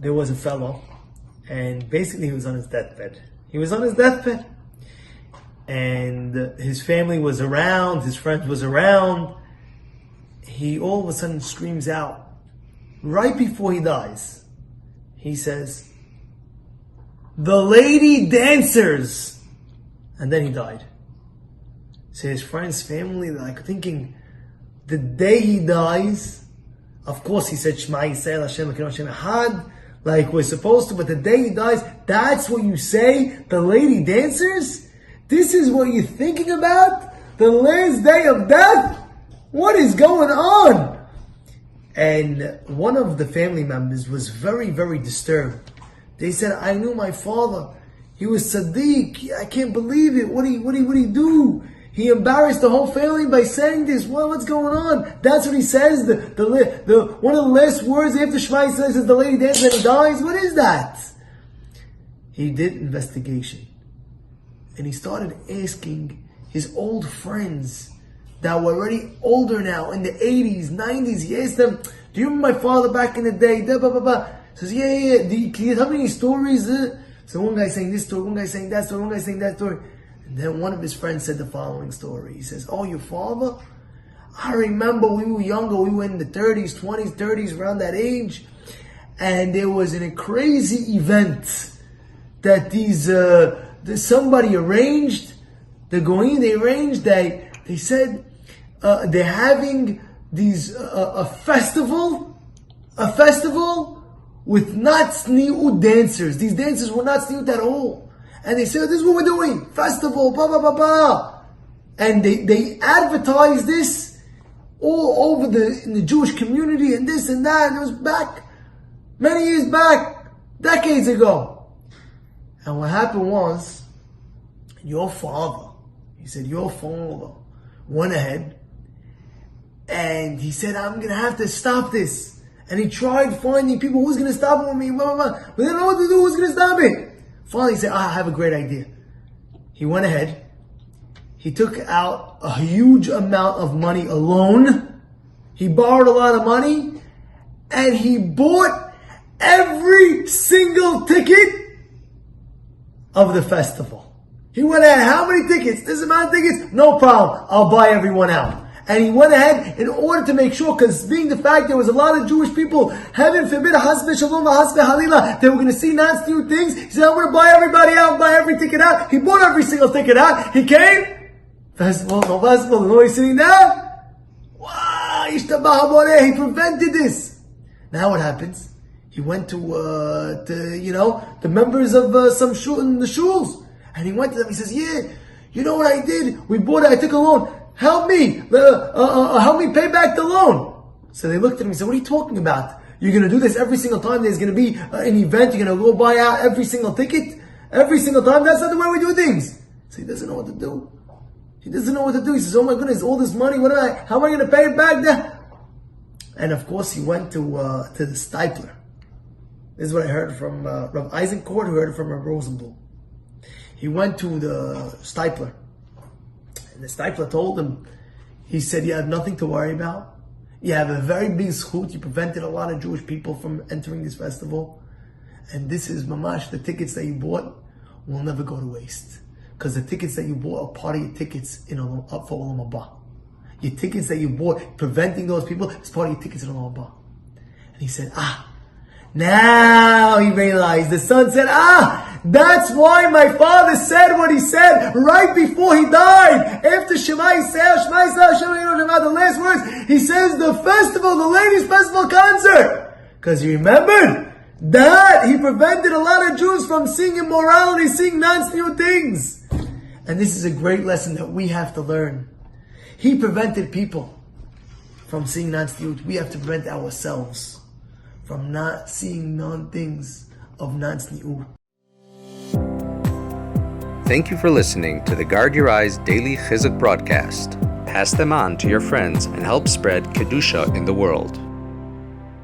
there was a fellow, and basically he was on his deathbed. He was on his deathbed, and his family was around, his friends was around. He all of a sudden screams out, right before he dies, he says, "The lady dancers!" And then he died. So his friends, family, like thinking, the day he dies, of course he said, "Shema Yisrael, Hashem Elokeinu Hashem Echad," like we're supposed to, but the day he dies, that's what you say, the lady dancers? This is what you're thinking about? The last day of death? What is going on? And one of the family members was very, very disturbed. They said, "I knew my father. He was Tzaddik. I can't believe it. What did he do? He embarrassed the whole family by saying this. What's going on?" That's what he says. The one of the last words after Shema Yisrael says, "The lady dances and he dies." What is that? He did investigation. And he started asking his old friends that were already older now, in the 80s, 90s. He asked them, "Do you remember my father back in the day?" Blah, blah, blah. He says, yeah. Can you tell me any stories? So one guy saying this story, one guy saying that story, one guy saying that story. And then one of his friends said the following story. He says, "Oh, your father? I remember we were younger. We were in the 30s, 20s, 30s, around that age. And there was a crazy event that somebody arranged. The Goyim, they arranged. They said they're having a festival with not tznius dancers. These dancers were not tznius at all. And they said, this is what we're doing. Festival, blah, blah, blah, blah." And they advertised this all over in the Jewish community and this and that. And it was back, many years back, decades ago. And what happened was, your father went ahead and he said, "I'm going to have to stop this." And he tried finding people who's going to stop it with me, blah, blah, blah. But they didn't know what to do, who's going to stop it. Finally, he said, "I have a great idea." He went ahead. He took out a huge amount of money alone. He borrowed a lot of money. And he bought every single ticket of the festival. He went ahead, "How many tickets? This amount of tickets? No problem. I'll buy everyone out." And he went ahead in order to make sure, because being the fact there was a lot of Jewish people, heaven forbid, hasbe shalom, hasbe halila, they were going to see non-new things. He said, "I'm going to buy everybody out, buy every ticket out." He bought every single ticket out. He came, festival, no festival, no he's sitting down. Wow, he prevented this. Now what happens? He went to the members of some shul in the shuls, and he went to them. He says, "Yeah, you know what I did? We bought it. I took a loan. Help me! Help me pay back the loan." So they looked at him and said, "What are you talking about? You're going to do this every single time there's going to be an event? You're going to go buy out every single ticket? Every single time? That's not the way we do things." So he doesn't know what to do. He doesn't know what to do. He says, "Oh my goodness, all this money, how am I going to pay it back there?" And of course he went to the stipler. This is what I heard from Rabbi Eisencourt, who heard it from Rabbi Rosenblum. He went to the stipler. And the stipler told him, he said, "You have nothing to worry about. You have a very big zchut. You prevented a lot of Jewish people from entering this festival. And this is mamash, the tickets that you bought will never go to waste. Because the tickets that you bought are part of your tickets up for Olam Haba. Your tickets that you bought, preventing those people, is part of your tickets in Olam Haba." And he said, now he realized. The son said, that's why my father said what he said right before he died. After Shema Yisrael, Shema Yisrael, Shema Yisrael, the last words, he says the festival, the ladies' festival concert. Because he remembered that he prevented a lot of Jews from seeing immorality, seeing non-new things. And this is a great lesson that we have to learn. He prevented people from seeing non-new. We have to prevent ourselves from not seeing non-things of non-new. Thank you for listening to the Guard Your Eyes Daily Chizuk broadcast. Pass them on to your friends and help spread Kedusha in the world.